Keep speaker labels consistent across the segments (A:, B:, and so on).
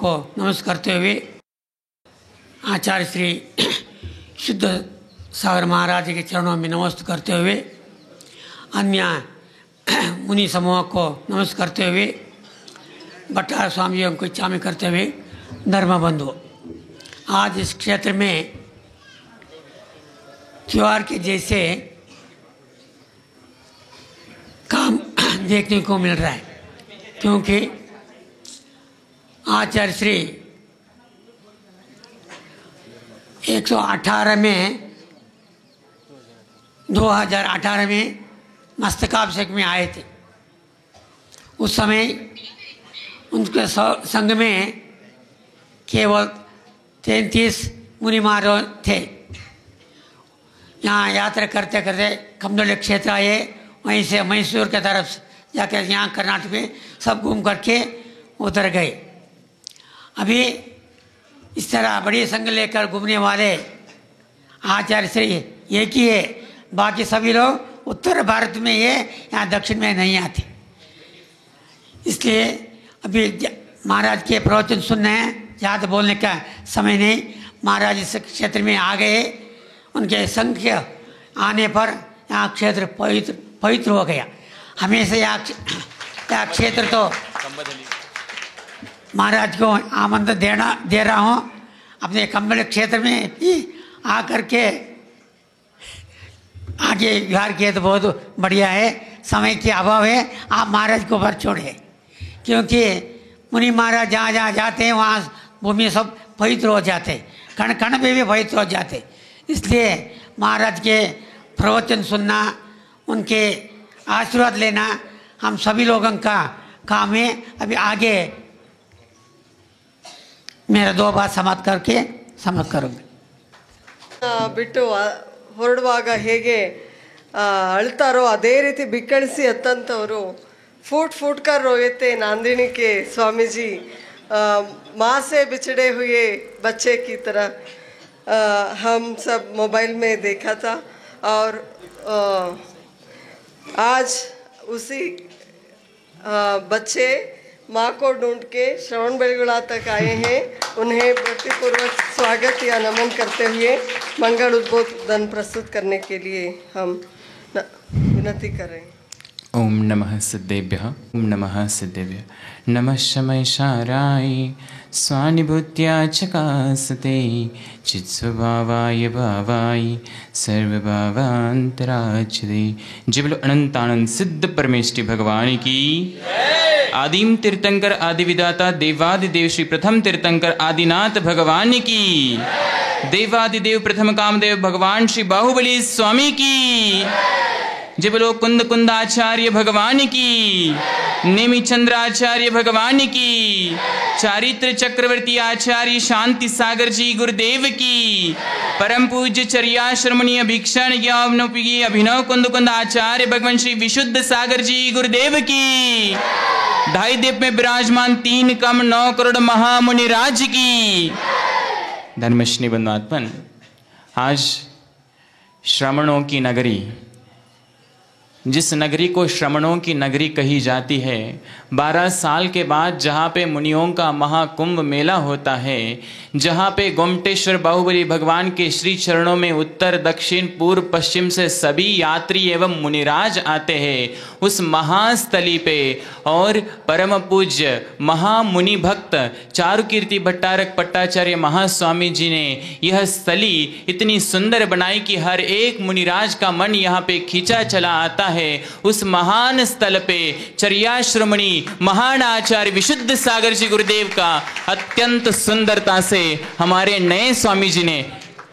A: को नमस्कार करते हुए आचार्य श्री शुद्ध सागर महाराज के चरणों में नमस्कार करते हुए अन्य मुनि समूह को नमस्कार करते हुए भट्टार स्वामियों को इच्छा में करते हुए धर्म बंधु, आज इस क्षेत्र में त्योहार के जैसे काम देखने को मिल रहा है, क्योंकि आचार्य श्री 118 में 2018 में मस्तकाभिषेक में आए थे। उस समय उनके संघ में केवल 33 मुनि महाराज थे। यहाँ यात्रा करते करते कमदोली क्षेत्र आए, वहीं से मैसूर के तरफ जाकर यहाँ कर्नाटक में सब घूम करके उतर गए। अभी इस तरह बड़ी संघ लेकर घूमने वाले आचार्य श्री एक ही है, बाकी सभी लोग उत्तर भारत में ये, यहाँ दक्षिण में नहीं आते। इसलिए अभी महाराज के प्रवचन सुनने हैं, ज़्यादा बोलने का समय नहीं। महाराज इस क्षेत्र में आ गए, उनके संख्या आने पर यहाँ क्षेत्र पवित्र हो गया। हमेशा यहाँ क्षेत्र तो महाराज को आमंत्रण दे रहा हूँ, अपने कंबल क्षेत्र में भी आकर के आगे विहार किए तो बहुत बढ़िया है। समय के अभाव है, आप महाराज को ऊपर छोड़े, क्योंकि मुनि महाराज जहाँ जहाँ जाते हैं वहाँ भूमि सब पवित्र हो जाते, कण कण में भी पवित्र हो जाते। इसलिए महाराज के प्रवचन सुनना, उनके आशीर्वाद लेना हम सभी लोगों का काम है। अभी आगे मेरा 2 बात समाप्त करके समाप्त करूँगा।
B: ಬಿಟ್ಟು ಹೊರಡುವಾಗ ಹೇಗೆ ಅಳ್ತಾರೋ ಅದೇ ರೀತಿ ಬಿಕ್ಕಳಿಸಿ ಹತ್ತಂಥವರು फूट कर रोए थे नांदिनी के स्वामी जी, माँ से बिछड़े हुए बच्चे की तरह हम सब मोबाइल में देखा था। और आज उसी बच्चे माँ को ढूंढ के श्रवणबेलगोला तक आए हैं। उन्हें भक्तिपूर्वक स्वागत या नमन करते हुए मंगल उद्बोधन प्रस्तुत करने के लिए हम विनती कर रहे हैं।
C: ओम नमः सिद्धेभ्यः, ओम नमः सिद्धेभ्यः। नमः शमैशाराय स्वानुभूत्या चकासते चित्स्वभावाय भावाय सर्वभावान्तराचते। जय बोलो अनंतानंद सिद्ध परमेष्टि भगवान की। आदिम तीर्थंकर आदि विदाता देवादिदेव श्री प्रथम तीर्थंकर आदिनाथ भगवान की। देवादिदेव प्रथम कामदेव भगवान श्री बाहुबली स्वामी की। जय बोलो कुंद कुंदाचार्य भगवान की, नेमि चंद्राचार्य भगवान की, चारित्र चक्रवर्ती आचार्य शांति सागर जी गुरुदेव की, परम पूज्य चर्याश्रमणीय भीक्षण ज्ञानोपयोगी अभिनव कुंद कुंद आचार्य भगवान श्री विशुद्ध सागर जी गुरुदेव की। ढाई दीप में विराजमान 3 कम 9 करोड़ महामुनि राज की। धर्मश्री बंधुआत्मन, आज श्रमणों की नगरी, जिस नगरी को श्रमणों की नगरी कही जाती है, 12 साल के बाद जहाँ पे मुनियों का महाकुंभ मेला होता है, जहाँ पे गोमटेश्वर बाहुबली भगवान के श्री चरणों में उत्तर दक्षिण पूर्व पश्चिम से सभी यात्री एवं मुनिराज आते हैं, उस महास्थली पे और परम पूज्य महामुनि भक्त चारुकीर्ति भट्टारक पट्टाचार्य महास्वामी जी ने यह स्थली इतनी सुंदर बनाई कि हर एक मुनिराज का मन यहाँ पे खींचा चला आता है। उस महान स्थल पे चर्याश्रमणी महान आचार्य विशुद्ध सागर जी गुरुदेव का अत्यंत सुंदरता से हमारे नए स्वामी जी ने,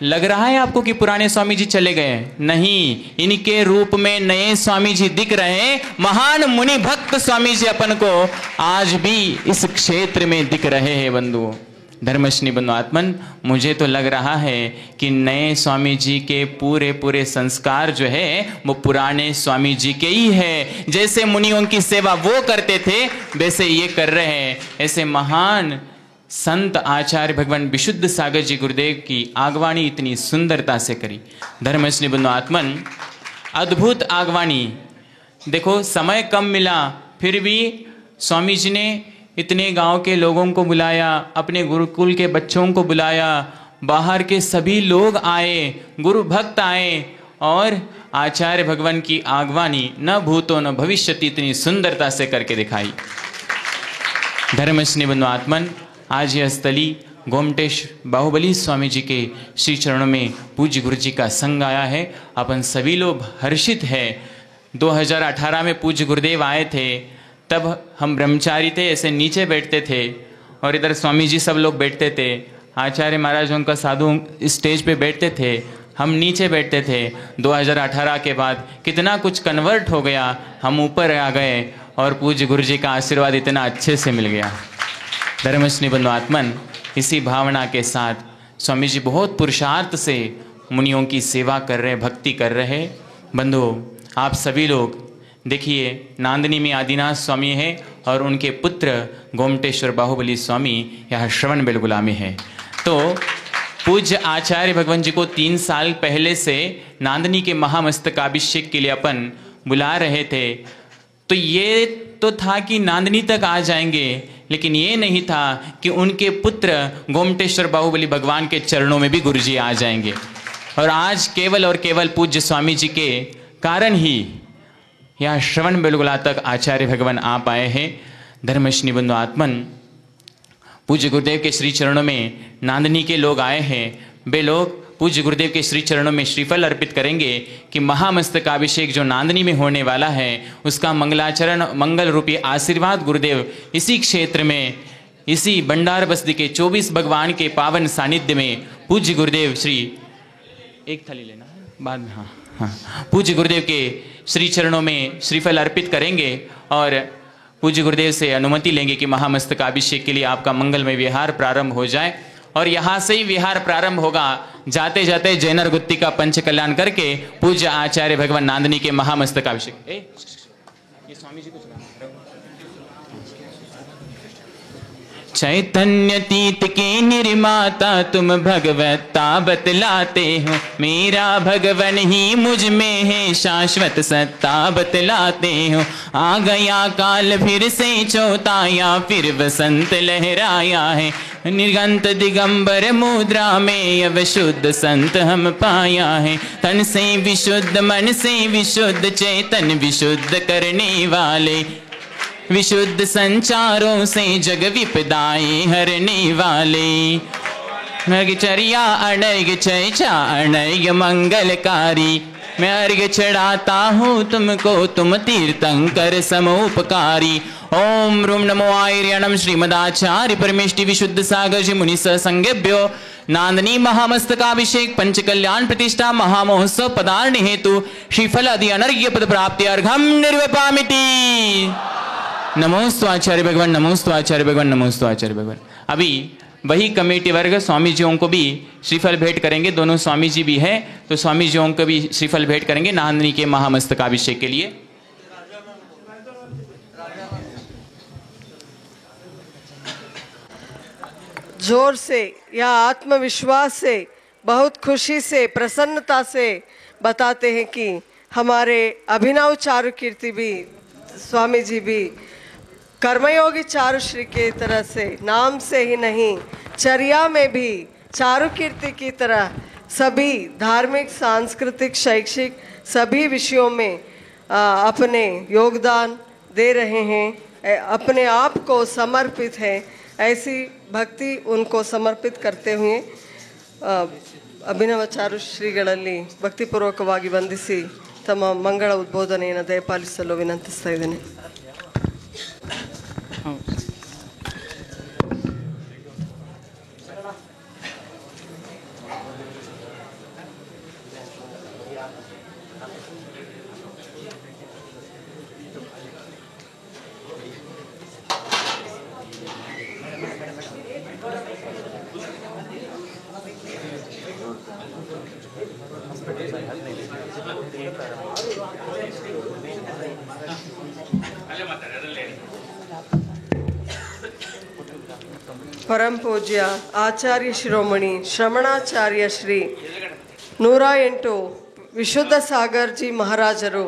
C: लग रहा है आपको कि पुराने स्वामी जी चले गए? नहीं, इनके रूप में नए स्वामी जी दिख रहे हैं। महान मुनि भक्त स्वामी जी अपन को आज भी इस क्षेत्र में दिख रहे हैं। बंधु धर्मश्री बंधु आत्मन, मुझे तो लग रहा है कि नए स्वामी जी के पूरे संस्कार जो है वो पुराने स्वामी जी के ही है। जैसे मुनियों की सेवा वो करते थे वैसे ये कर रहे हैं। ऐसे महान संत आचार्य भगवान विशुद्ध सागर जी गुरुदेव की आगवानी इतनी सुंदरता से करी। धर्मश्री बंधु आत्मन, अद्भुत आगवानी। देखो समय कम मिला फिर भी स्वामी जी ने इतने गांव के लोगों को बुलाया, अपने गुरुकुल के बच्चों को बुलाया, बाहर के सभी लोग आए, गुरु भक्त आए और आचार्य भगवान की आगवानी न भूतो न भविष्यति इतनी सुंदरता से करके दिखाई। धर्मस्नेह बंधु आत्मन, आज यह स्थली गोमटेश बाहुबली स्वामी जी के श्री चरणों में पूज्य गुरु जी का संग आया है। अपन सभी लोग हर्षित है। 2018 में पूज्य गुरुदेव आए थे, तब हम ब्रह्मचारी थे, ऐसे नीचे बैठते थे और इधर स्वामी जी सब लोग बैठते थे। आचार्य महाराजों का साधु स्टेज पे बैठते थे, हम नीचे बैठते थे। 2018 के बाद कितना कुछ कन्वर्ट हो गया, हम ऊपर आ गए और पूज्य गुरु जी का आशीर्वाद इतना अच्छे से मिल गया। धर्मस्नेह बंधु आत्मन, इसी भावना के साथ स्वामी जी बहुत पुरुषार्थ से मुनियों की सेवा कर रहे, भक्ति कर रहे। बंधु, आप सभी लोग देखिए, नांदनी में आदिनाथ स्वामी है और उनके पुत्र गोमटेश्वर बाहुबली स्वामी यहाँ श्रवण बेलगुला में है। तो पूज्य आचार्य भगवान जी को 3 साल पहले से नांदनी के महामस्तकाभिषेक के लिए अपन बुला रहे थे। तो ये तो था कि नांदनी तक आ जाएंगे, लेकिन ये नहीं था कि उनके पुत्र गोमटेश्वर बाहुबली भगवान के चरणों में भी गुरुजी आ जाएंगे। और आज केवल और केवल पूज्य स्वामी जी के कारण ही यहाँ श्रवण बेलगुला तक आचार्य भगवान आ पाए हैं। धर्मस्नेह बंधु आत्मन, पूज्य गुरुदेव के श्री चरणों में नांदनी के लोग आए हैं। वे लोग पूज्य गुरुदेव के श्री चरणों में श्रीफल अर्पित करेंगे कि महामस्तकाभिषेक जो नांदनी में होने वाला है, उसका मंगलाचरण, मंगल रूपी आशीर्वाद गुरुदेव इसी क्षेत्र में, इसी भंडार बस्ती के 24 भगवान के पावन सानिध्य में पूज्य गुरुदेव श्री, एक थाली लेना बाद में, हाँ, पूज्य गुरुदेव के श्री चरणों में श्रीफल अर्पित करेंगे और पूज्य गुरुदेव से अनुमति लेंगे कि महामस्तकाभिषेक के लिए आपका मंगलमय विहार प्रारंभ हो जाए। और यहाँ से ही विहार प्रारंभ होगा। जाते जाते जैनर गुत्ती का पंच कल्याण करके पूज्य आचार्य भगवान नांदनी के महामस्तकाभिषेक, ये स्वामी जी को चैतन्य तीत के निर्माता तुम भगवत्ता बतलाते हो, मेरा भगवन ही मुझ में है शाश्वत सत्ता बतलाते हो। आ गया काल फिर से चौताया, फिर बसंत लहराया है, निर्गंत दिगंबर मुद्रा में अब शुद्ध संत हम पाया है। तन से विशुद्ध मन से विशुद्ध चेतन विशुद्ध करने वाले, विशुद्ध संचारों से जग विपदाएं हरने वाले। मगचर्या अनग चैचा अनग मंगलकारी, मैं अर्घ चढ़ाता हूँ तुमको तुम तीर्थंकर समोपकारी। ओम रूम नमो आयर्यणम श्रीमदाचार्य परमेष्टि विशुद्ध सागर जी मुनि संज्ञभ्यो नांदनी महामस्तकाभिषेक पंच कल्याण प्रतिष्ठा महामहोत्सव पदार्थ हेतु श्रीफल आदि अनर्घ्य पद प्राप्ति अर्घम निर्वपामिति। नमोस्तु आचार्य भगवान, नमोस्तु आचार्य भगवान, नमोस्तु आचार्य भगवान। अभी वही कमेटी वर्ग स्वामी जीओं को भी श्रीफल भेंट करेंगे। दोनों स्वामी जी भी हैं, तो स्वामी जीओं को भी श्रीफल भेंट करेंगे नांदनी के महामस्तकाभिषेक के लिए।
B: जोर से या आत्मविश्वास से, बहुत खुशी से, प्रसन्नता से बताते हैं कि हमारे अभिनव चारु कीर्ति भी, स्वामी जी भी कर्मयोगी चारुश्री के तरह से, नाम से ही नहीं चर्या में भी चारु कीर्ति की तरह सभी धार्मिक, सांस्कृतिक, शैक्षिक सभी विषयों में अपने योगदान दे रहे हैं, अपने आप को समर्पित है। ऐसी भक्ति उनको समर्पित करते हुए ಅಭಿನವ ಚಾರುಶ್ರೀಗಳಲ್ಲಿ ಭಕ್ತಿಪೂರ್ವಕವಾಗಿ ವಂದಿಸಿ ತಮ್ಮ ಮಂಗಳ ಉದ್ಬೋಧನೆಯನ್ನು ದಯಪಾಲಿಸಲು ವಿನಂತಿಸ್ತಾ ಇದ್ದೇನೆ. परम पूज्य आचार्य शिरोमणि श्रमणाचार्य श्री 108 विशुद्ध सागर जी महाराजರು,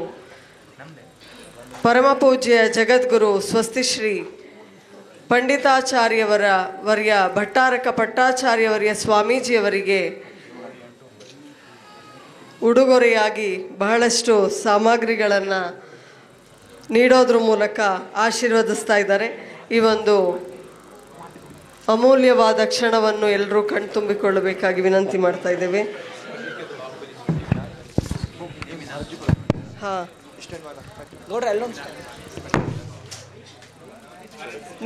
B: परम पूज्य जगद्गुरु स्वस्ति श्री ವರ್ಯ ಭಟ್ಟಾರಕ ಪಟ್ಟಾಚಾರ್ಯವರ್ಯ ಸ್ವಾಮೀಜಿಯವರಿಗೆ ಉಡುಗೊರೆಯಾಗಿ ಬಹಳಷ್ಟು ಸಾಮಗ್ರಿಗಳನ್ನು ನೀಡೋದ್ರ ಮೂಲಕ ಆಶೀರ್ವದಿಸ್ತಾ ಇದ್ದಾರೆ. ಈ ಒಂದು ಅಮೂಲ್ಯವಾದ ಕ್ಷಣವನ್ನು ಎಲ್ಲರೂ ಕಣ್ತುಂಬಿಕೊಳ್ಳಬೇಕಾಗಿ ವಿನಂತಿ ಮಾಡ್ತಾ ಇದ್ದೇವೆ.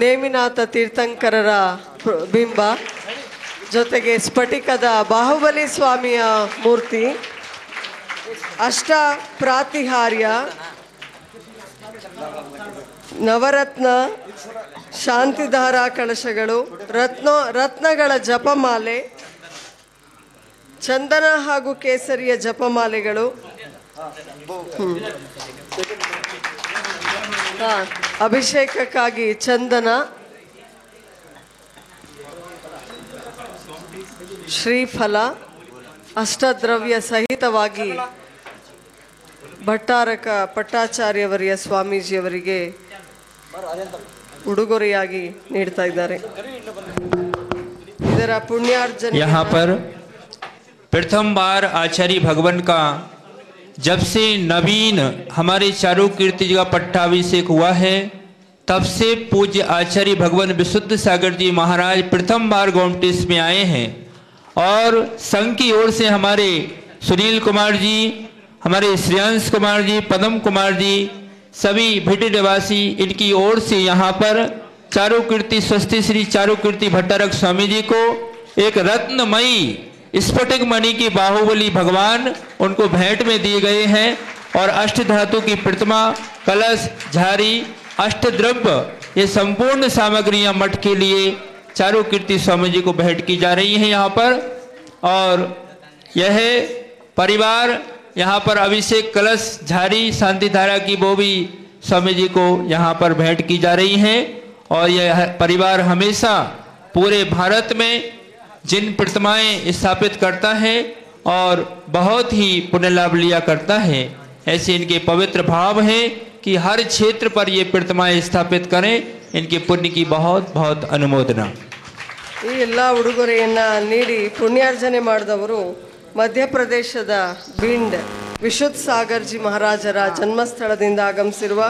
B: ನೇಮಿನಾಥ ತೀರ್ಥಂಕರರ ಬಿಂಬ ಜೊತೆಗೆ ಸ್ಫಟಿಕದ ಬಾಹುಬಲಿ ಸ್ವಾಮಿಯ ಮೂರ್ತಿ, ಅಷ್ಟ ಪ್ರಾತಿಹಾರ್ಯ, ನವರತ್ನ ಶಾಂತಿಧಾರ ಕಳಶಗಳು, ರತ್ನಗಳ ಜಪಮಾಲೆ, ಚಂದನ ಹಾಗೂ ಕೇಸರಿಯ ಜಪಮಾಲೆಗಳು, ಅಭಿಷೇಕಕ್ಕಾಗಿ ಚಂದನ, ಶ್ರೀಫಲ, ಅಷ್ಟದ್ರವ್ಯ ಸಹಿತವಾಗಿ ಭಟ್ಟಾರಕ ಪಟ್ಟಾಚಾರ್ಯವರ್ಯ ಸ್ವಾಮೀಜಿಯವರಿಗೆ ಉಡುಗೊರೆಯಾಗಿ ನೀಡ್ತಾ ಇದ್ದಾರೆ. ಇದರ पुण्यार्जन
D: यहाँ पर प्रथम बार आचार्य भगवान का जब से नवीन हमारे चारों कीर्ति का पट्टाभिषेक हुआ है, तब से पूज्य आचार्य भगवान विशुद्ध सागर जी महाराज प्रथम बार गोमटेश में आए हैं और संघ की ओर से हमारे सुनील कुमार जी, हमारे श्रेयांश कुमार जी, पदम कुमार जी, सभी भिटी निवासी, इनकी ओर से यहाँ पर चारों कीर्ति स्वस्ति श्री चारों कीर्ति भट्टारक स्वामी जी को एक रत्नमयी स्फटिक मणि की बाहुबली भगवान उनको भेंट में दिए गए हैं और अष्ट धातु की प्रतिमा, कलश, झारी, अष्टद्रव्य, ये संपूर्ण सामग्रियां मठ के लिए चारों कीर्ति स्वामी जी को भेंट की जा रही हैं यहाँ पर। और यह परिवार यहाँ पर अभिषेक कलश, झारी, शांति धारा की वो भी स्वामी जी को यहाँ पर भेंट की जा रही हैं। और यह परिवार हमेशा पूरे भारत में जिन प्रतिमाएं स्थापित करता है और बहुत ही पुण्य लाभ लिया करता है, ऐसे इनके पवित्र भाव हैं कि हर क्षेत्र पर ये प्रतिमाएं स्थापित करें। इनके पुण्य की बहुत बहुत अनुमोदना।
B: ಈ ಎಲ್ಲ ಉಡುಗೊರೆಯನ್ನು ನೀಡಿ ಪುಣ್ಯಾರ್ಜನೆ ಮಾಡಿದವರು ಮಧ್ಯಪ್ರದೇಶದ ಭಿಂಡ್ ವಿಶುದ್ಧ ಸಾಗರ್ ಜಿ ಮಹಾರಾಜರ ಜನ್ಮಸ್ಥಳದಿಂದ ಆಗಮಿಸಿರುವ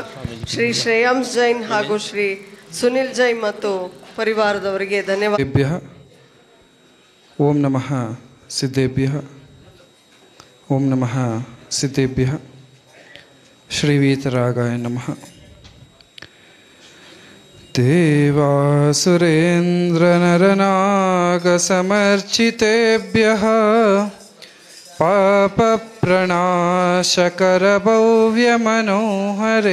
B: ಶ್ರೀ ಶ್ರೇಯಾಂಶ್ ಜೈನ್ ಹಾಗೂ ಶ್ರೀ ಸುನಿಲ್ ಜೈನ್ ಮತ್ತು ಪರಿವಾರದವರಿಗೆ ಧನ್ಯವಾದ.
E: ಓಂ ನಮಃ ಸಿದ್ಧೇಭ್ಯಃ, ಓಂ ನಮಃ ಸಿದ್ಧೇಭ್ಯಃ, ಶ್ರೀ ವೀತರಾಗಾಯ ನಮಃ. ದೇವಾಸುರೇಂದ್ರ ನರನಾಗ ಸಮರ್ಚಿತೇಭ್ಯಃ ಪಾಪ ಪ್ರಣಾಶಕರ ಭವ್ಯ ಮನೋಹರೇಭ್ಯಃ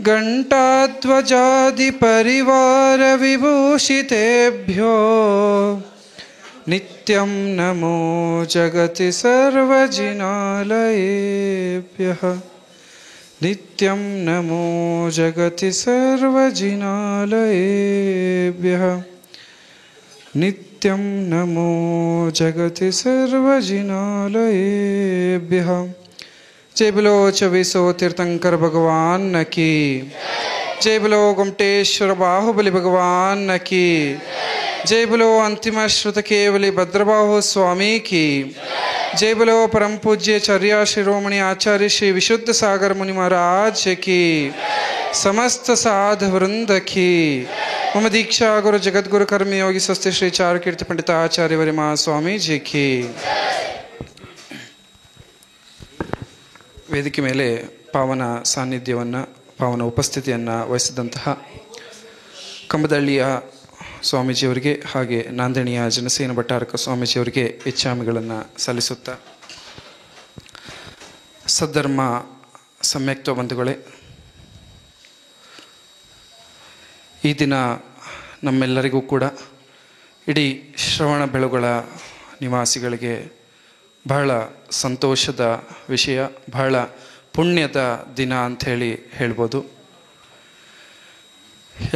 E: घंटाध्वजादि परिवार विभूषितेभ्यो नित्यं नमो जगति सर्वजिनालयेभ्यः, नित्यं नमो जगति सर्वजिनालयेभ्यः, नित्यं नमो जगति सर्वजिनालयेभ्यः. जय बोलो चौबीसो तीर्थंकर भगवान की, जय बोलो गुमटेश्वर बाहुबली भगवान की, जय बोलो अंतिम श्रुत केवली भद्रबाहु स्वामी की, जय बोलो परम पूज्य चर्या शिरोमणि आचार्य श्री विशुद्ध सागर मुनि महाराज की, समस्त साध वृंद की, मम दीक्षा गुरु जगत गुरु कर्मी योगी स्वस्ति श्री चार कीर्ति पंडित आचार्य वरिमा स्वामी जी की. ವೇದಿಕೆ ಮೇಲೆ ಪಾವನ ಸಾನ್ನಿಧ್ಯವನ್ನು, ಪಾವನ ಉಪಸ್ಥಿತಿಯನ್ನು ವಹಿಸಿದಂತಹ ಕಂಬದಳ್ಳಿಯ ಸ್ವಾಮೀಜಿಯವರಿಗೆ ಹಾಗೆ ನಾಂದಣಿಯ ಜನಸೇನ ಭಟ್ಟಾರಕ ಸ್ವಾಮೀಜಿಯವರಿಗೆ ಇಚ್ಛಾಮಿಗಳನ್ನು ಸಲ್ಲಿಸುತ್ತಾ, ಸದ್ಧರ್ಮ ಸಮ್ಯಕ್ತ ಬಂಧುಗಳೇ, ಈ ದಿನ ನಮ್ಮೆಲ್ಲರಿಗೂ ಕೂಡ ಇಡೀ ಶ್ರವಣ ಬೆಳಗೊಳ ನಿವಾಸಿಗಳಿಗೆ ಬಹಳ ಸಂತೋಷದ ವಿಷಯ, ಬಹಳ ಪುಣ್ಯದ ದಿನ ಅಂಥೇಳಿ ಹೇಳ್ಬೋದು.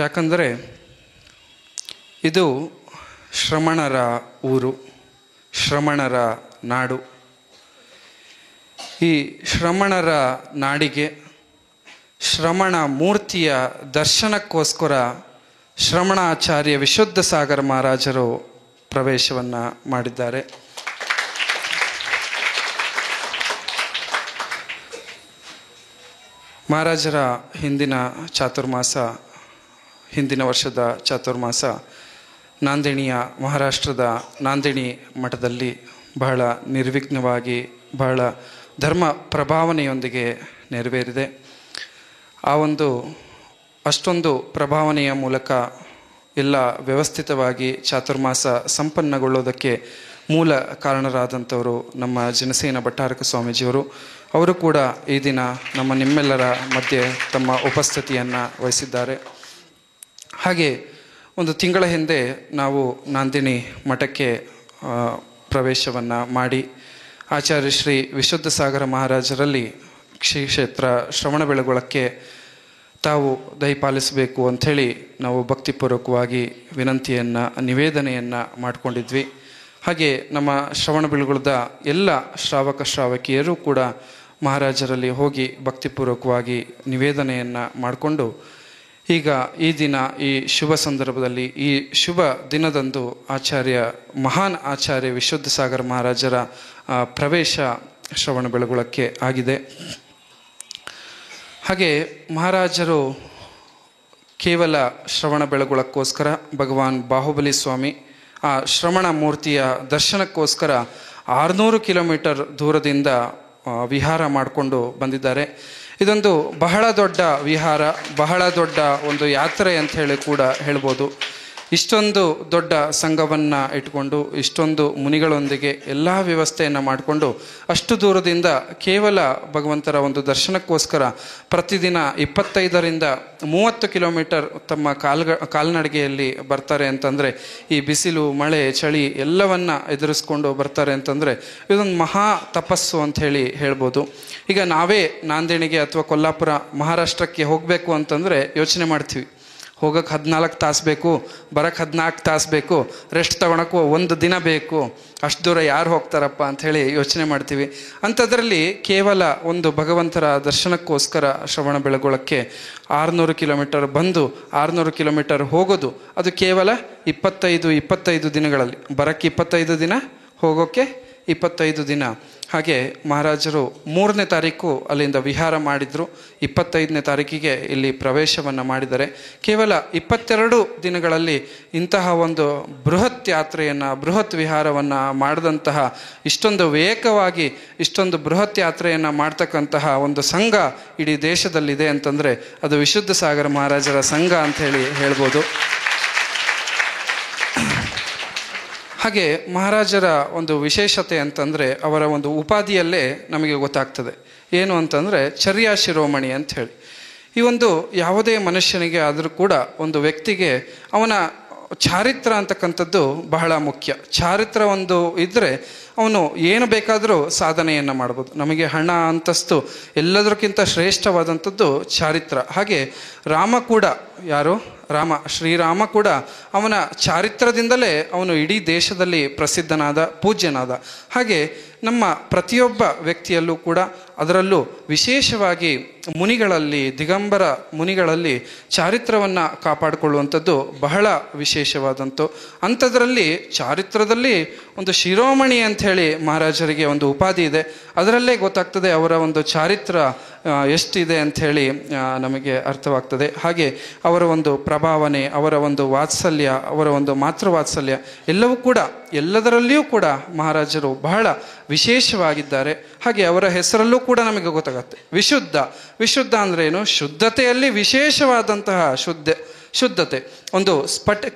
E: ಯಾಕಂದರೆ ಇದು ಶ್ರಮಣರ ಊರು, ಶ್ರಮಣರ ನಾಡು. ಈ ಶ್ರಮಣರ ನಾಡಿಗೆ ಶ್ರಮಣ ಮೂರ್ತಿಯ ದರ್ಶನಕ್ಕೋಸ್ಕರ ಶ್ರಮಣಾಚಾರ್ಯ ವಿಶುದ್ಧ ಸಾಗರ ಮಹಾರಾಜರು ಪ್ರವೇಶವನ್ನು ಮಾಡಿದ್ದಾರೆ. ಮಹಾರಾಜರ ಹಿಂದಿನ ವರ್ಷದ ಚಾತುರ್ಮಾಸ ನಾಂದಿಣಿಯ ಮಹಾರಾಷ್ಟ್ರದ ನಾಂದಿಣಿ ಮಠದಲ್ಲಿ ಬಹಳ ನಿರ್ವಿಘ್ನವಾಗಿ ಬಹಳ ಧರ್ಮ ಪ್ರಭಾವನೆಯೊಂದಿಗೆ ನೆರವೇರಿದೆ. ಆ ಅಷ್ಟೊಂದು ಪ್ರಭಾವನೆಯ ಮೂಲಕ ಎಲ್ಲ ವ್ಯವಸ್ಥಿತವಾಗಿ ಚಾತುರ್ಮಾಸ ಸಂಪನ್ನಗೊಳ್ಳೋದಕ್ಕೆ ಮೂಲ ಕಾರಣರಾದಂಥವರು ನಮ್ಮ ಜನಸೇನ ಭಟ್ಟಾರಕ ಸ್ವಾಮೀಜಿಯವರು. ಅವರು ಕೂಡ ಈ ದಿನ ನಿಮ್ಮೆಲ್ಲರ ಮಧ್ಯೆ ತಮ್ಮ ಉಪಸ್ಥಿತಿಯನ್ನು ವಹಿಸಿದ್ದಾರೆ. ಹಾಗೆ ಒಂದು ತಿಂಗಳ ಹಿಂದೆ ನಾವು ನಾಂದಿನಿ ಮಠಕ್ಕೆ ಪ್ರವೇಶವನ್ನು ಮಾಡಿ ಆಚಾರ್ಯ ಶ್ರೀ ವಿಶುದ್ಧ ಸಾಗರ ಮಹಾರಾಜರಲ್ಲಿ ಶ್ರೀ ಕ್ಷೇತ್ರ ಶ್ರವಣಬೆಳಗೊಳಕ್ಕೆ ತಾವು ದಯಪಾಲಿಸಬೇಕು ಅಂಥೇಳಿ ನಾವು ಭಕ್ತಿಪೂರ್ವಕವಾಗಿ ನಿವೇದನೆಯನ್ನು ಮಾಡಿಕೊಂಡಿದ್ವಿ. ಹಾಗೆ ನಮ್ಮ ಶ್ರವಣಬೆಳಗೊಳದ ಎಲ್ಲ ಶ್ರಾವಕಿಯರು ಕೂಡ ಮಹಾರಾಜರಲ್ಲಿ ಹೋಗಿ ಭಕ್ತಿಪೂರ್ವಕವಾಗಿ ನಿವೇದನೆಯನ್ನು ಮಾಡಿಕೊಂಡು ಈಗ ಈ ದಿನ ಈ ಶುಭ ಸಂದರ್ಭದಲ್ಲಿ ಈ ಶುಭ ದಿನದಂದು ಮಹಾನ್ ಆಚಾರ್ಯ ವಿಶುದ್ಧ ಸಾಗರ ಮಹಾರಾಜರ ಪ್ರವೇಶ ಶ್ರವಣಬೆಳಗೊಳಕ್ಕೆ ಆಗಿದೆ. ಹಾಗೆ ಮಹಾರಾಜರು ಕೇವಲ ಶ್ರವಣಬೆಳಗೊಳಕ್ಕೋಸ್ಕರ ಭಗವಾನ್ ಬಾಹುಬಲಿ ಸ್ವಾಮಿ ಆ ಶ್ರವಣ ಮೂರ್ತಿಯ ದರ್ಶನಕ್ಕೋಸ್ಕರ 600 ಕಿಲೋಮೀಟರ್ ದೂರದಿಂದ ವಿಹಾರ ಮಾಡಿಕೊಂಡು ಬಂದಿದ್ದಾರೆ. ಇದೊಂದು ಬಹಳ ದೊಡ್ಡ ವಿಹಾರ, ಬಹಳ ದೊಡ್ಡ ಒಂದು ಯಾತ್ರೆ ಅಂತ ಹೇಳಿ ಕೂಡ ಹೇಳ್ಬೋದು. ಇಷ್ಟೊಂದು ದೊಡ್ಡ ಸಂಘವನ್ನು ಇಟ್ಕೊಂಡು ಇಷ್ಟೊಂದು ಮುನಿಗಳೊಂದಿಗೆ ಎಲ್ಲ ವ್ಯವಸ್ಥೆಯನ್ನು ಮಾಡಿಕೊಂಡು ಅಷ್ಟು ದೂರದಿಂದ ಕೇವಲ ಭಗವಂತರ ಒಂದು ದರ್ಶನಕ್ಕೋಸ್ಕರ ಪ್ರತಿದಿನ 25ರಿಂದ 30 ಕಿಲೋಮೀಟರ್ ತಮ್ಮ ಕಾಲ್ನಡಿಗೆಯಲ್ಲಿ ಬರ್ತಾರೆ ಅಂತಂದರೆ, ಈ ಬಿಸಿಲು ಮಳೆ ಚಳಿ ಎಲ್ಲವನ್ನ ಎದುರಿಸ್ಕೊಂಡು ಬರ್ತಾರೆ ಅಂತಂದರೆ ಇದೊಂದು ಮಹಾ ತಪಸ್ಸು ಅಂತ ಹೇಳ್ಬೋದು. ಈಗ ನಾವೇ ನಾಂದೇಣಿಗೆ ಅಥವಾ ಕೊಲ್ಲಾಪುರ ಮಹಾರಾಷ್ಟ್ರಕ್ಕೆ ಹೋಗಬೇಕು ಅಂತಂದರೆ ಯೋಚನೆ ಮಾಡ್ತೀವಿ, ಹೋಗೋಕ್ಕೆ 14 ತಾಸು ಬೇಕು, ಬರೋಕ್ಕೆ 14 ತಾಸು ಬೇಕು, ರೆಸ್ಟ್ ತೊಗೊಳಕ್ಕೂ 1 ದಿನ ಬೇಕು, ಅಷ್ಟು ದೂರ ಯಾರು ಹೋಗ್ತಾರಪ್ಪ ಅಂಥೇಳಿ ಯೋಚನೆ ಮಾಡ್ತೀವಿ. ಅಂಥದ್ರಲ್ಲಿ ಕೇವಲ ಒಂದು ಭಗವಂತರ ದರ್ಶನಕ್ಕೋಸ್ಕರ ಶ್ರವಣಬೆಳಗೊಳಕ್ಕೆ 600 ಕಿಲೋಮೀಟರ್ ಬಂದು 600 ಕಿಲೋಮೀಟರ್ ಹೋಗೋದು, ಅದು ಕೇವಲ 25 ದಿನಗಳಲ್ಲಿ. ಬರೋಕ್ಕೆ 25 ದಿನ, ಹೋಗೋಕ್ಕೆ 25 ದಿನ. ಹಾಗೆ ಮಹಾರಾಜರು 3ನೇ ತಾರೀಕು ಅಲ್ಲಿಂದ ವಿಹಾರ ಮಾಡಿದರು, 25ನೇ ತಾರೀಕಿಗೆ ಇಲ್ಲಿ ಪ್ರವೇಶವನ್ನು ಮಾಡಿದ್ದಾರೆ. ಕೇವಲ 22 ದಿನಗಳಲ್ಲಿ ಇಂತಹ ಒಂದು ಬೃಹತ್ ಯಾತ್ರೆಯನ್ನು, ಬೃಹತ್ ವಿಹಾರವನ್ನು ಮಾಡಿದಂತಹ, ಇಷ್ಟೊಂದು ವೇಗವಾಗಿ ಇಷ್ಟೊಂದು ಬೃಹತ್ ಯಾತ್ರೆಯನ್ನು ಮಾಡ್ತಕ್ಕಂತಹ ಒಂದು ಸಂಘ ಇಡೀ ದೇಶದಲ್ಲಿದೆ ಅಂತಂದರೆ ಅದು ವಿಶುದ್ಧ ಸಾಗರ ಮಹಾರಾಜರ ಸಂಘ ಅಂಥೇಳಿ ಹೇಳ್ಬೋದು. ಹಾಗೆ ಮಹಾರಾಜರ ಒಂದು ವಿಶೇಷತೆ ಅಂತಂದರೆ ಅವರ ಒಂದು ಉಪಾಧಿಯಲ್ಲೇ ನಮಗೆ ಗೊತ್ತಾಗ್ತದೆ. ಏನು ಅಂತಂದರೆ ಚರ್ಯಾ ಶಿರೋಮಣಿ ಅಂತ ಹೇಳಿ. ಈ ಒಂದು ಯಾವುದೇ ಮನುಷ್ಯನಿಗೆ ಆದರೂ ಕೂಡ ಒಂದು ವ್ಯಕ್ತಿಗೆ ಅವನ ಚಾರಿತ್ರ ಅಂತಕ್ಕಂಥದ್ದು ಬಹಳ ಮುಖ್ಯ. ಚಾರಿತ್ರ ಒಂದು ಇದ್ದರೆ ಅವನು ಏನು ಬೇಕಾದರೂ ಸಾಧನೆಯನ್ನು ಮಾಡ್ಬೋದು. ನಮಗೆ ಹಣ ಅಂತಸ್ತು ಎಲ್ಲದಕ್ಕಿಂತ ಶ್ರೇಷ್ಠವಾದಂಥದ್ದು ಚಾರಿತ್ರ. ಹಾಗೆ ರಾಮ ಕೂಡ, ಯಾರು ಶ್ರೀರಾಮ ಕೂಡ ಅವನ ಚಾರಿತ್ರದಿಂದಲೇ ಅವನು ಇಡೀ ದೇಶದಲ್ಲಿ ಪ್ರಸಿದ್ಧನಾದ, ಪೂಜ್ಯನಾದ. ಹಾಗೆ ನಮ್ಮ ಪ್ರತಿಯೊಬ್ಬ ವ್ಯಕ್ತಿಯಲ್ಲೂ ಕೂಡ, ಅದರಲ್ಲೂ ವಿಶೇಷವಾಗಿ ಮುನಿಗಳಲ್ಲಿ, ದಿಗಂಬರ ಮುನಿಗಳಲ್ಲಿ ಚಾರಿತ್ರವನ್ನು ಕಾಪಾಡಿಕೊಳ್ಳುವಂಥದ್ದು ಬಹಳ ವಿಶೇಷವಾದಂಥ. ಅಂಥದ್ರಲ್ಲಿ ಚಾರಿತ್ರದಲ್ಲಿ ಒಂದು ಶಿರೋಮಣಿ ಅಂಥೇಳಿ ಮಹಾರಾಜರಿಗೆ ಒಂದು ಉಪಾಧಿ ಇದೆ. ಅದರಲ್ಲೇ ಗೊತ್ತಾಗ್ತದೆ ಅವರ ಒಂದು ಚಾರಿತ್ರ ಎಷ್ಟಿದೆ ಅಂಥೇಳಿ ನಮಗೆ ಅರ್ಥವಾಗ್ತದೆ. ಹಾಗೆ ಅವರ ಒಂದು ಪ್ರಭಾವನೆ, ಅವರ ಒಂದು ವಾತ್ಸಲ್ಯ, ಅವರ ಒಂದು ಮಾತೃವಾತ್ಸಲ್ಯ ಎಲ್ಲವೂ ಕೂಡ, ಎಲ್ಲದರಲ್ಲಿಯೂ ಕೂಡ ಮಹಾರಾಜರು ಬಹಳ ವಿಶೇಷವಾಗಿದ್ದಾರೆ. ಹಾಗೆ ಅವರ ಹೆಸರಲ್ಲೂ ಕೂಡ ನಮಗೆ ಗೊತ್ತಾಗುತ್ತೆ ವಿಶುದ್ಧ. ವಿಶುದ್ಧ ಅಂದ್ರೆ ಏನು? ಶುದ್ಧತೆಯಲ್ಲಿ ವಿಶೇಷವಾದಂತಹ ಶುದ್ಧತೆ, ಒಂದು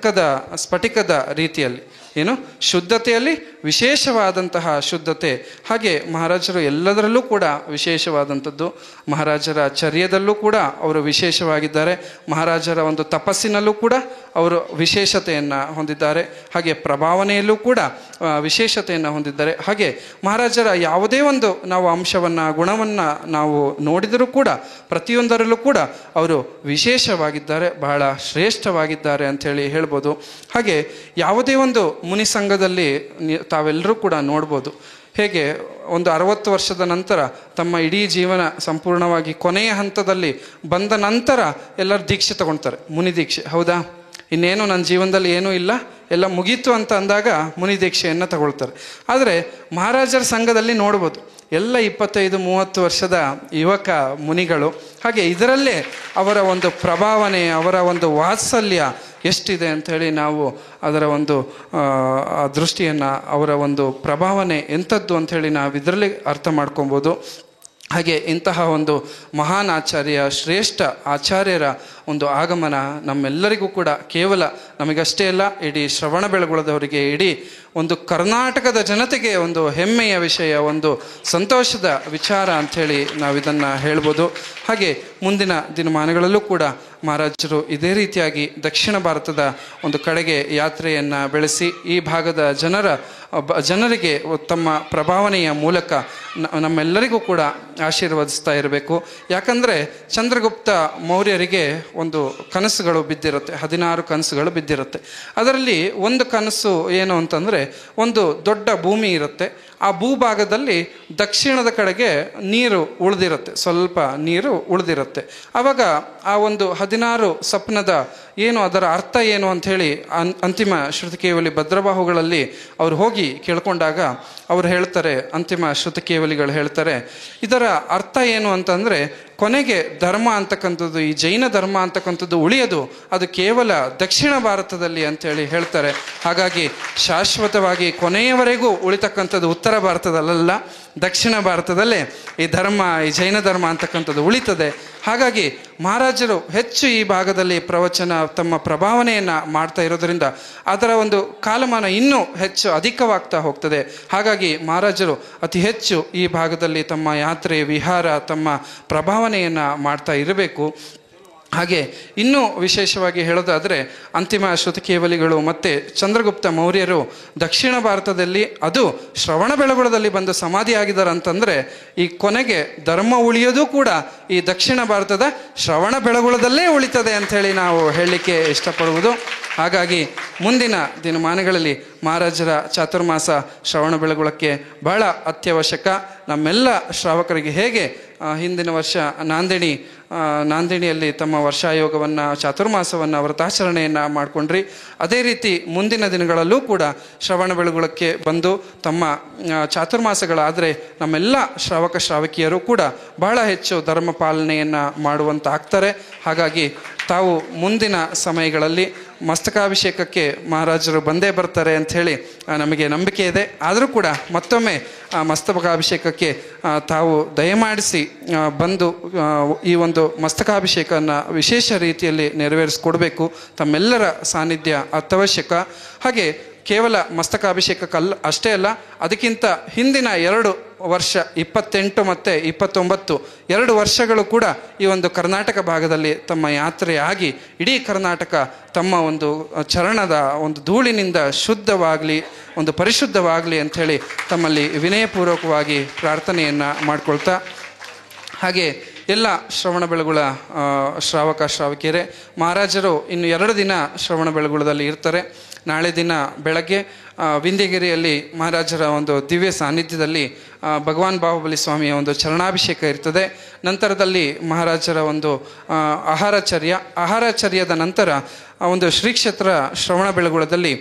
E: ಸ್ಫಟಿಕದ ರೀತಿಯಲ್ಲಿ, ಏನು ಶುದ್ಧತೆಯಲ್ಲಿ ವಿಶೇಷವಾದಂತಹ ಶುದ್ಧತೆ. ಹಾಗೆ ಮಹಾರಾಜರು ಎಲ್ಲದರಲ್ಲೂ ಕೂಡ ವಿಶೇಷವಾದಂಥದ್ದು. ಮಹಾರಾಜರ ಚರ್ಯದಲ್ಲೂ ಕೂಡ ಅವರು ವಿಶೇಷವಾಗಿದ್ದಾರೆ. ಮಹಾರಾಜರ ಒಂದು ತಪಸ್ಸಿನಲ್ಲೂ ಕೂಡ ಅವರು ವಿಶೇಷತೆಯನ್ನು ಹೊಂದಿದ್ದಾರೆ. ಹಾಗೆ ಪ್ರಭಾವನೆಯಲ್ಲೂ ಕೂಡ ವಿಶೇಷತೆಯನ್ನು ಹೊಂದಿದ್ದಾರೆ. ಹಾಗೆ ಮಹಾರಾಜರ ಯಾವುದೇ ಒಂದು ನಾವು ಅಂಶವನ್ನು, ಗುಣವನ್ನು ನಾವು ನೋಡಿದರೂ ಕೂಡ ಪ್ರತಿಯೊಂದರಲ್ಲೂ ಕೂಡ ಅವರು ವಿಶೇಷವಾಗಿದ್ದಾರೆ, ಬಹಳ ಶ್ರೇಷ್ಠವಾಗಿದ್ದಾರೆ ಅಂಥೇಳಿ ಹೇಳ್ಬೋದು. ಹಾಗೆ ಯಾವುದೇ ಒಂದು ಮುನಿ ಸಂಘದಲ್ಲಿ ತಾವೆಲ್ಲರೂ ಕೂಡ ನೋಡ್ಬೋದು, ಹೇಗೆ ಒಂದು 60 ವರ್ಷದ ನಂತರ ತಮ್ಮ ಇಡೀ ಜೀವನ ಸಂಪೂರ್ಣವಾಗಿ ಕೊನೆಯ ಹಂತದಲ್ಲಿ ಬಂದ ನಂತರ ಎಲ್ಲರೂ ದೀಕ್ಷೆ ತಗೊಳ್ತಾರೆ, ಮುನಿ ದೀಕ್ಷೆ. ಹೌದಾ? ಇನ್ನೇನು ನನ್ನ ಜೀವನದಲ್ಲಿ ಏನೂ ಇಲ್ಲ, ಎಲ್ಲ ಮುಗೀತು ಅಂತ ಅಂದಾಗ ಮುನಿ ದೀಕ್ಷೆಯನ್ನು ತಗೊಳ್ತಾರೆ. ಆದರೆ ಮಹಾರಾಜರ ಸಂಘದಲ್ಲಿ ನೋಡ್ಬೋದು ಎಲ್ಲ 25-30 ವರ್ಷದ ಯುವಕ ಮುನಿಗಳು. ಹಾಗೆ ಇದರಲ್ಲೇ ಅವರ ಒಂದು ಪ್ರಭಾವನೆ, ಅವರ ಒಂದು ವಾತ್ಸಲ್ಯ ಎಷ್ಟಿದೆ ಅಂಥೇಳಿ ನಾವು ಅದರ ಒಂದು ದೃಷ್ಟಿಯನ್ನು, ಅವರ ಒಂದು ಪ್ರಭಾವನೆ ಎಂಥದ್ದು ಅಂಥೇಳಿ ನಾವು ಇದರಲ್ಲಿ ಅರ್ಥ ಮಾಡ್ಕೊಬೋದು. ಹಾಗೆ ಇಂತಹ ಒಂದು ಮಹಾನ್ ಆಚಾರ್ಯ, ಶ್ರೇಷ್ಠ ಆಚಾರ್ಯರ ಒಂದು ಆಗಮನ ನಮ್ಮೆಲ್ಲರಿಗೂ ಕೂಡ ಕೇವಲ ನಮಗಷ್ಟೇ ಅಲ್ಲ, ಇಡೀ ಶ್ರವಣಬೆಳಗೊಳದವರಿಗೆ, ಇಡೀ ಒಂದು ಕರ್ನಾಟಕದ ಜನತೆಗೆ ಒಂದು ಹೆಮ್ಮೆಯ ವಿಷಯ, ಒಂದು ಸಂತೋಷದ ವಿಚಾರ ಅಂಥೇಳಿ ನಾವು ಇದನ್ನು ಹೇಳ್ಬೋದು. ಹಾಗೆ ಮುಂದಿನ ದಿನಮಾನಗಳಲ್ಲೂ ಕೂಡ ಮಹಾರಾಜರು ಇದೇ ರೀತಿಯಾಗಿ ದಕ್ಷಿಣ ಭಾರತದ ಒಂದು ಕಡೆಗೆ ಯಾತ್ರೆಯನ್ನು ಬೆಳೆಸಿ ಈ ಭಾಗದ ಜನರಿಗೆ ತಮ್ಮ ಪ್ರಭಾವನೆಯ ಮೂಲಕ ನಮ್ಮೆಲ್ಲರಿಗೂ ಕೂಡ ಆಶೀರ್ವದಿಸ್ತಾ ಇರಬೇಕು. ಯಾಕಂದರೆ ಚಂದ್ರಗುಪ್ತ ಮೌರ್ಯರಿಗೆ ಒಂದು ಕನಸುಗಳು ಬಿದ್ದಿರುತ್ತೆ, 16 ಕನಸುಗಳು ಬಿದ್ದಿರುತ್ತೆ. ಅದರಲ್ಲಿ ಒಂದು ಕನಸು ಏನು ಅಂತಂದರೆ, ಒಂದು ದೊಡ್ಡ ಭೂಮಿ ಇರುತ್ತೆ, ಆ ಭೂಭಾಗದಲ್ಲಿ ದಕ್ಷಿಣದ ಕಡೆಗೆ ನೀರು ಉಳಿದಿರುತ್ತೆ, ಸ್ವಲ್ಪ ನೀರು ಉಳಿದಿರುತ್ತೆ. ಆವಾಗ ಆ ಒಂದು 16 ಸ್ವಪ್ನದ ಏನು, ಅದರ ಅರ್ಥ ಏನು ಅಂಥೇಳಿ ಅಂತಿಮ ಶ್ರುತಿಕೇವಲಿ ಭದ್ರಬಾಹುಗಳಲ್ಲಿ ಅವರು ಹೋಗಿ ಕೇಳ್ಕೊಂಡಾಗ ಅವರು ಹೇಳ್ತಾರೆ, ಅಂತಿಮ ಶ್ರುತಿಕೇವಲಿಗಳು ಹೇಳ್ತಾರೆ, ಇದರ ಅರ್ಥ ಏನು ಅಂತಂದರೆ, ಕೊನೆಗೆ ಧರ್ಮ ಅಂತಕ್ಕಂಥದ್ದು, ಈ ಜೈನ ಧರ್ಮ ಅಂತಕ್ಕಂಥದ್ದು ಉಳಿಯೋದು ಅದು ಕೇವಲ ದಕ್ಷಿಣ ಭಾರತದಲ್ಲಿ ಅಂಥೇಳಿ ಹೇಳ್ತಾರೆ. ಹಾಗಾಗಿ ಶಾಶ್ವತವಾಗಿ ಕೊನೆಯವರೆಗೂ ಉಳಿತಕ್ಕಂಥದ್ದು ಉತ್ತರ ಭಾರತದಲ್ಲ, ದಕ್ಷಿಣ ಭಾರತದಲ್ಲೇ ಈ ಧರ್ಮ, ಈ ಜೈನ ಧರ್ಮ ಅಂತಕ್ಕಂಥದ್ದು ಉಳಿತದೆ. ಹಾಗಾಗಿ ಮಹಾರಾಜರು ಹೆಚ್ಚು ಈ ಭಾಗದಲ್ಲಿ ಪ್ರವಚನ, ತಮ್ಮ ಪ್ರಭಾವನೆಯನ್ನು ಮಾಡ್ತಾ ಇರೋದರಿಂದ ಅದರ ಒಂದು ಕಾಲಮಾನ ಇನ್ನೂ ಹೆಚ್ಚು ಅಧಿಕವಾಗ್ತಾ ಹೋಗ್ತದೆ. ಹಾಗಾಗಿ ಮಹಾರಾಜರು ಅತಿ ಹೆಚ್ಚು ಈ ಭಾಗದಲ್ಲಿ ತಮ್ಮ ಯಾತ್ರೆ, ವಿಹಾರ, ತಮ್ಮ ಪ್ರಭಾವನೆಯನ್ನು ಮಾಡ್ತಾ ಇರಬೇಕು. ಹಾಗೆ ಇನ್ನೂ ವಿಶೇಷವಾಗಿ ಹೇಳೋದಾದರೆ, ಅಂತಿಮ ಶ್ರುತಿಕೇವಲಿಗಳು ಮತ್ತು ಚಂದ್ರಗುಪ್ತ ಮೌರ್ಯರು ದಕ್ಷಿಣ ಭಾರತದಲ್ಲಿ, ಅದು ಶ್ರವಣಬೆಳಗೊಳದಲ್ಲಿ ಬಂದು ಸಮಾಧಿ ಆಗಿದ್ದಾರೆ ಅಂತಂದರೆ, ಈ ಕೊನೆಗೆ ಧರ್ಮ ಉಳಿಯೋದು ಕೂಡ ಈ ದಕ್ಷಿಣ ಭಾರತದ ಶ್ರವಣಬೆಳಗೊಳದಲ್ಲೇ ಉಳಿತದೆ ಅಂಥೇಳಿ ನಾವು ಹೇಳಲಿಕ್ಕೆ ಇಷ್ಟಪಡುವುದು. ಹಾಗಾಗಿ ಮುಂದಿನ ದಿನಮಾನಗಳಲ್ಲಿ ಮಹಾರಾಜರ ಚಾತುರ್ಮಾಸ ಶ್ರವಣಬೆಳಗೊಳಕ್ಕೆ ಬಹಳ ಅತ್ಯವಶ್ಯಕ. ನಮ್ಮೆಲ್ಲ ಶ್ರಾವಕರಿಗೆ ಹೇಗೆ ಹಿಂದಿನ ವರ್ಷ ನಾಂದಿಣಿಯಲ್ಲಿ ತಮ್ಮ ವರ್ಷಾಯೋಗವನ್ನು, ಚಾತುರ್ಮಾಸವನ್ನು, ವ್ರತಾಚರಣೆಯನ್ನು ಮಾಡಿಕೊಂಡ್ರಿ, ಅದೇ ರೀತಿ ಮುಂದಿನ ದಿನಗಳಲ್ಲೂ ಕೂಡ ಶ್ರವಣಬೆಳಗೊಳಕ್ಕೆ ಬಂದು ತಮ್ಮ ಚಾತುರ್ಮಾಸಗಳಾದರೆ ನಮ್ಮೆಲ್ಲ ಶ್ರಾವಕ ಶ್ರಾವಕಿಯರು ಕೂಡ ಬಹಳ ಹೆಚ್ಚು ಧರ್ಮ ಪಾಲನೆಯನ್ನು ಮಾಡುವಂತಾಗ್ತಾರೆ. ಹಾಗಾಗಿ ತಾವು ಮುಂದಿನ ಸಮಯಗಳಲ್ಲಿ ಮಸ್ತಕಾಭಿಷೇಕಕ್ಕೆ ಮಹಾರಾಜರು ಬಂದೇ ಬರ್ತಾರೆ ಅಂಥೇಳಿ ನಮಗೆ ನಂಬಿಕೆ ಇದೆ. ಆದರೂ ಕೂಡ ಮತ್ತೊಮ್ಮೆ ಮಸ್ತಕಾಭಿಷೇಕಕ್ಕೆ ತಾವು ದಯಮಾಡಿಸಿ ಬಂದು ಈ ಒಂದು ಮಸ್ತಕಾಭಿಷೇಕವನ್ನು ವಿಶೇಷ ರೀತಿಯಲ್ಲಿ ನೆರವೇರಿಸಿಕೊಡ್ಬೇಕು. ತಮ್ಮೆಲ್ಲರ ಸಾನ್ನಿಧ್ಯ ಅತ್ಯವಶ್ಯಕ. ಹಾಗೆ ಕೇವಲ ಮಸ್ತಕಾಭಿಷೇಕಕ್ಕಲ್ಲ ಅಷ್ಟೇ ಅಲ್ಲ, ಅದಕ್ಕಿಂತ ಹಿಂದಿನ 2 ವರ್ಷ 28 ಮತ್ತು 29 2 ವರ್ಷಗಳು ಕೂಡ ಈ ಒಂದು ಕರ್ನಾಟಕ ಭಾಗದಲ್ಲಿ ತಮ್ಮ ಯಾತ್ರೆಯಾಗಿ ಇಡೀ ಕರ್ನಾಟಕ ತಮ್ಮ ಒಂದು ಚರಣದ ಒಂದು ಧೂಳಿನಿಂದ ಶುದ್ಧವಾಗಲಿ, ಒಂದು ಪರಿಶುದ್ಧವಾಗಲಿ ಅಂಥೇಳಿ ತಮ್ಮಲ್ಲಿ ವಿನಯಪೂರ್ವಕವಾಗಿ ಪ್ರಾರ್ಥನೆಯನ್ನು ಮಾಡ್ಕೊಳ್ತಾ, ಹಾಗೆ ಎಲ್ಲ ಶ್ರವಣಬೆಳಗೊಳ ಶ್ರಾವಕ ಶ್ರಾವಕಿಯರೇ, ಮಹಾರಾಜರು ಇನ್ನು 2 ದಿನ ಶ್ರವಣಬೆಳಗೊಳದಲ್ಲಿ ಇರ್ತಾರೆ. ನಾಳೆ ದಿನ ಬೆಳಗ್ಗೆ ವಿಂಧ್ಯಗಿರಿಯಲ್ಲಿ ಮಹಾರಾಜರ ಒಂದು ದಿವ್ಯ ಸಾನ್ನಿಧ್ಯದಲ್ಲಿ ಭಗವಾನ್ ಬಾಹುಬಲಿ ಸ್ವಾಮಿಯ ಒಂದು ಚರಣಾಭಿಷೇಕ ಇರ್ತದೆ. ನಂತರದಲ್ಲಿ ಮಹಾರಾಜರ ಒಂದು ಆಹಾರಚರ್ಯದ ನಂತರ ಒಂದು ಶ್ರೀಕ್ಷೇತ್ರ ಶ್ರವಣಬೆಳಗೊಳದಲ್ಲಿ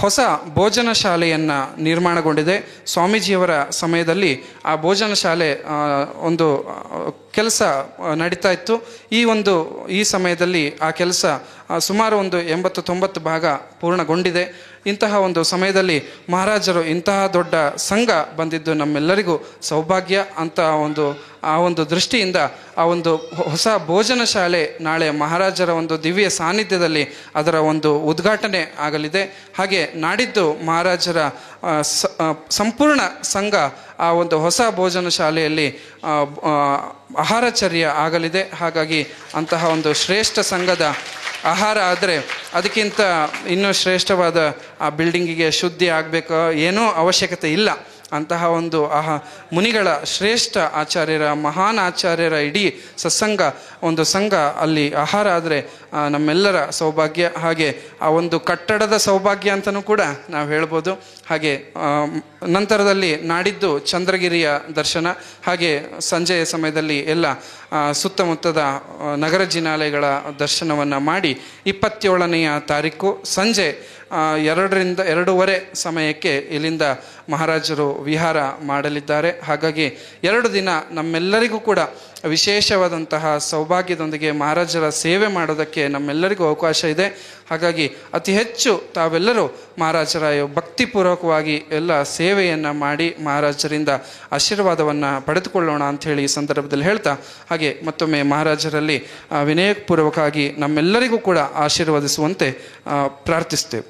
E: ಹೊಸ ಭೋಜನ ಶಾಲೆಯನ್ನು ನಿರ್ಮಾಣಗೊಂಡಿದೆ. ಸ್ವಾಮೀಜಿಯವರ ಸಮಯದಲ್ಲಿ ಆ ಭೋಜನ ಶಾಲೆ ಒಂದು ಕೆಲಸ ನಡೀತಾ ಇತ್ತು. ಈ ಸಮಯದಲ್ಲಿ ಆ ಕೆಲಸ ಸುಮಾರು ಒಂದು 80-90 ಭಾಗ ಪೂರ್ಣಗೊಂಡಿದೆ. ಇಂತಹ ಒಂದು ಸಮಯದಲ್ಲಿ ಮಹಾರಾಜರು ಇಂತಹ ದೊಡ್ಡ ಸಂಘ ಬಂದಿದ್ದು ನಮ್ಮೆಲ್ಲರಿಗೂ ಸೌಭಾಗ್ಯ ಅಂತ ಆ ಒಂದು ದೃಷ್ಟಿಯಿಂದ ಆ ಒಂದು ಹೊಸ ಭೋಜನ ಶಾಲೆ ನಾಳೆ ಮಹಾರಾಜರ ಒಂದು ದಿವ್ಯ ಸಾನ್ನಿಧ್ಯದಲ್ಲಿ ಅದರ ಒಂದು ಉದ್ಘಾಟನೆ ಆಗಲಿದೆ. ಹಾಗೆ ನಾಡಿದ್ದು ಮಹಾರಾಜರ ಸಂಪೂರ್ಣ ಸಂಘ ಆ ಒಂದು ಹೊಸ ಭೋಜನ ಶಾಲೆಯಲ್ಲಿ ಆಹಾರಚರ್ಯ ಆಗಲಿದೆ. ಹಾಗಾಗಿ ಅಂತಹ ಒಂದು ಶ್ರೇಷ್ಠ ಸಂಘದ ಆಹಾರ ಆದರೆ ಅದಕ್ಕಿಂತ ಇನ್ನೂ ಶ್ರೇಷ್ಠವಾದ ಆ ಬಿಲ್ಡಿಂಗಿಗೆ ಶುದ್ಧಿ ಆಗಬೇಕು ಏನೂ ಅವಶ್ಯಕತೆ ಇಲ್ಲ. ಅಂತಹ ಒಂದು ಮುನಿಗಳ ಶ್ರೇಷ್ಠ ಆಚಾರ್ಯರ ಮಹಾನ್ ಆಚಾರ್ಯರ ಇಡೀ ಸತ್ಸಂಗ ಒಂದು ಸಂಘ ಅಲ್ಲಿ ಆಹಾರ ಆದರೆ ನಮ್ಮೆಲ್ಲರ ಸೌಭಾಗ್ಯ. ಹಾಗೆ ಆ ಒಂದು ಕಟ್ಟಡದ ಸೌಭಾಗ್ಯ ಅಂತಲೂ ಕೂಡ ನಾವು ಹೇಳ್ಬೋದು. ಹಾಗೆ ನಂತರದಲ್ಲಿ ನಾಡಿದ್ದು ಚಂದ್ರಗಿರಿಯ ದರ್ಶನ, ಹಾಗೆ ಸಂಜೆಯ ಸಮಯದಲ್ಲಿ ಎಲ್ಲ ಸುತ್ತಮುತ್ತದ ನಗರ ಜಿನಾಲಯಗಳ ದರ್ಶನವನ್ನು ಮಾಡಿ 27ನೆಯ ತಾರೀಕು ಸಂಜೆ 2:30 ಸಮಯಕ್ಕೆ ಇಲ್ಲಿಂದ ಮಹಾರಾಜರು ವಿಹಾರ ಮಾಡಲಿದ್ದಾರೆ. ಹಾಗಾಗಿ 2 ದಿನ ನಮ್ಮೆಲ್ಲರಿಗೂ ಕೂಡ ವಿಶೇಷವಾದಂತಹ ಸೌಭಾಗ್ಯದೊಂದಿಗೆ ಮಹಾರಾಜರ ಸೇವೆ ಮಾಡೋದಕ್ಕೆ ನಮ್ಮೆಲ್ಲರಿಗೂ ಅವಕಾಶ ಇದೆ. ಹಾಗಾಗಿ ಅತಿ ಹೆಚ್ಚು ತಾವೆಲ್ಲರೂ ಮಹಾರಾಜರ ಭಕ್ತಿಪೂರ್ವಕವಾಗಿ ಎಲ್ಲ ಸೇವೆಯನ್ನು ಮಾಡಿ ಮಹಾರಾಜರಿಂದ ಆಶೀರ್ವಾದವನ್ನು ಪಡೆದುಕೊಳ್ಳೋಣ ಅಂಥೇಳಿ ಈ ಸಂದರ್ಭದಲ್ಲಿ ಹೇಳ್ತಾ, ಹಾಗೆ ಮತ್ತೊಮ್ಮೆ ಮಹಾರಾಜರಲ್ಲಿ ವಿನಯಪೂರ್ವಕವಾಗಿ ನಮ್ಮೆಲ್ಲರಿಗೂ ಕೂಡ ಆಶೀರ್ವದಿಸುವಂತೆ ಪ್ರಾರ್ಥಿಸ್ತೇವೆ.